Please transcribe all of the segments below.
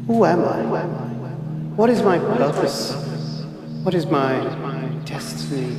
Who am I? What is my purpose? What is my destiny?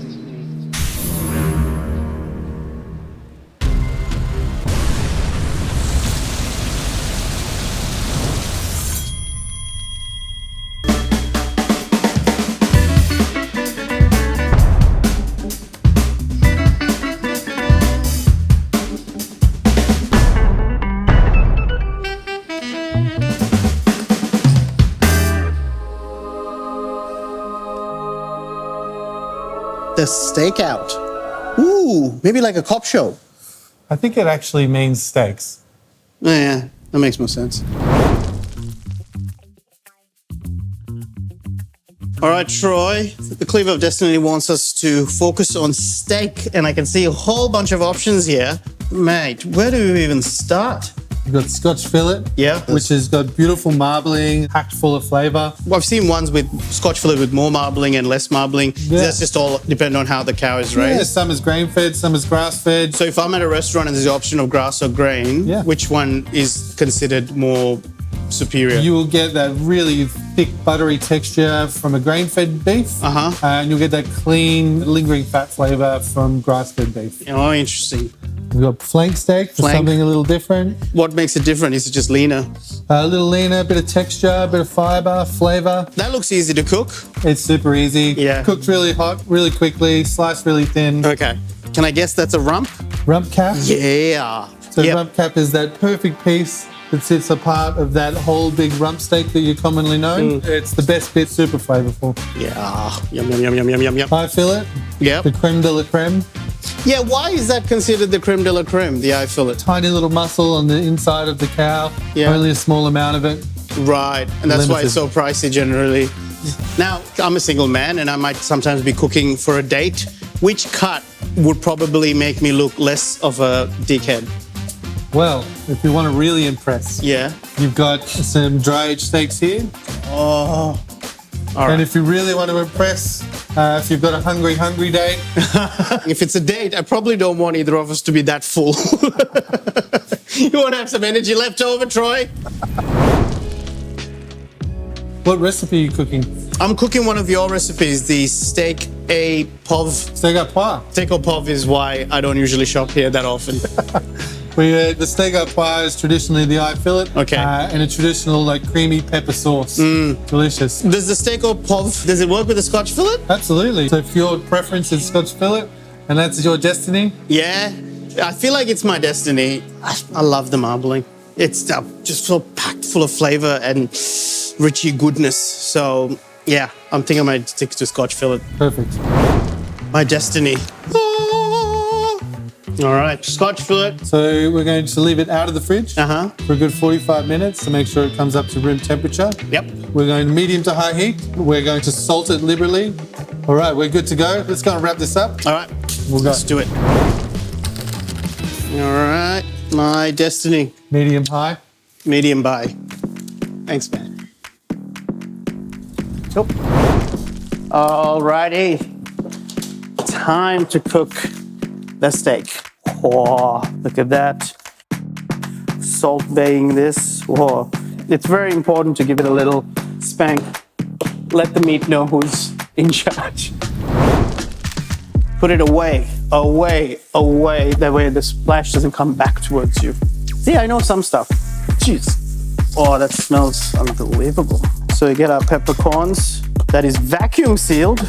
The Steakout. Ooh, maybe like a cop show. I think it actually means steaks. Yeah, that makes more sense. All right, Troy, the Cleaver of Destiny wants us to focus on steak, and I can see a whole bunch of options here. Mate, where do we even start? You've got scotch fillet, Yeah. which has got beautiful marbling, packed full of flavour. Well, I've seen ones with scotch fillet with more marbling and less marbling. Yeah. That's just all depending on how the cow is raised. Yeah, some is grain-fed, some is grass-fed. So if I'm at a restaurant and there's the option of grass or grain, Yeah. which one is considered more superior? You will get that really thick, buttery texture from a grain-fed beef. And you'll get that clean, lingering fat flavour from grass-fed beef. Oh, interesting. We've got flank steak for Flank. something a little different. What makes it different? Is it just leaner? A little leaner, a bit of texture, a bit of fibre, flavour. That looks easy to cook. It's super easy. Yeah. Cooked really hot, really quickly, sliced really thin. Okay. Can I guess that's a rump? Rump cap. Yeah. So Yep. rump cap is that perfect piece that sits apart of that whole big rump steak that you commonly know. It's the best bit, super flavourful. Yeah. Yum, yum, yum, yum, yum, yum, yum. Eye fillet, Yep. the creme de la creme. Yeah, why is that considered the creme de la creme, the eye fillet? Tiny little muscle on the inside of the cow. Yeah. Only a small amount of it. Right. And that's why Limited. it's so pricey generally. Now, I'm a single man and I might sometimes be cooking for a date. Which cut would probably make me look less of a dickhead? Well, if you want to really impress, Yeah. you've got some dry aged steaks here. Oh. All right. And if you really want to impress, if you've got a hungry date, If it's a date, I probably don't want either of us to be that full. You want to have some energy left over, Troy? what recipe are you cooking? I'm cooking one of your recipes, the steak a pov. Steakout pie. Steak au pov is why I don't usually shop here that often. The steakout pie is traditionally the eye fillet. Okay. And a traditional like creamy pepper sauce. Delicious. Does the steak au pov, does it work with the scotch fillet? Absolutely. So if your preference is scotch fillet and that's your destiny, Yeah. I feel like it's my destiny. I love the marbling. It's just so packed full of flavor and richy goodness. So, yeah, I'm thinking I might stick to scotch fillet. perfect. My destiny. All right, scotch fillet. So we're going to leave it out of the fridge Uh-huh. for a good 45 minutes to make sure it comes up to room temperature. Yep. We're going medium to high heat. We're going to salt it liberally. All right, we're good to go. Let's go and wrap this up. All right, We'll go. let's do it. All right, my destiny. Medium high. Medium buy. Thanks, man. Cool. All righty. Time to cook the steak. Oh, look at that. Salt baying this. Oh, it's very important to give it a little spank. Let the meat know who's in charge. Put it away, away, away. That way the splash doesn't come back towards you. See, I know some stuff. Jeez. Oh, that smells unbelievable. So we get our peppercorns. That is vacuum sealed.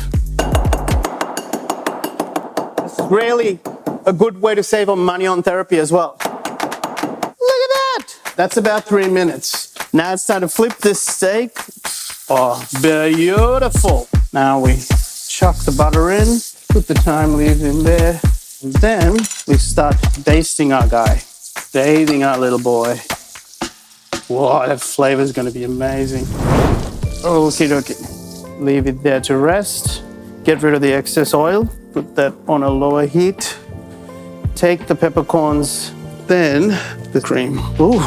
This is really a good way to save on money on therapy as well. Look at that. That's about 3 minutes. Now it's time to flip this steak. Oh, beautiful. Now we chuck the butter in, put the thyme leaves in there, and then we start basting our guy. Bathing our little boy. Whoa, that flavor is going to be amazing. Okie dokie. Leave it there to rest. Get rid of the excess oil. Put that on a lower heat. Take the peppercorns, then the cream. Ooh,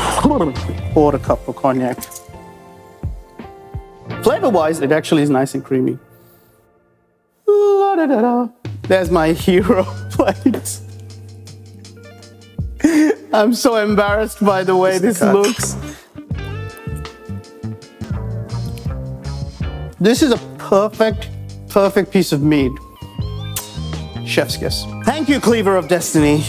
quarter cup of cognac. Flavor-wise, it actually is nice and creamy. La-da-da-da. There's my hero plate. I'm so embarrassed by the way this cut. looks. This is a perfect piece of meat. Chef's kiss. Thank you, Cleaver of Destiny.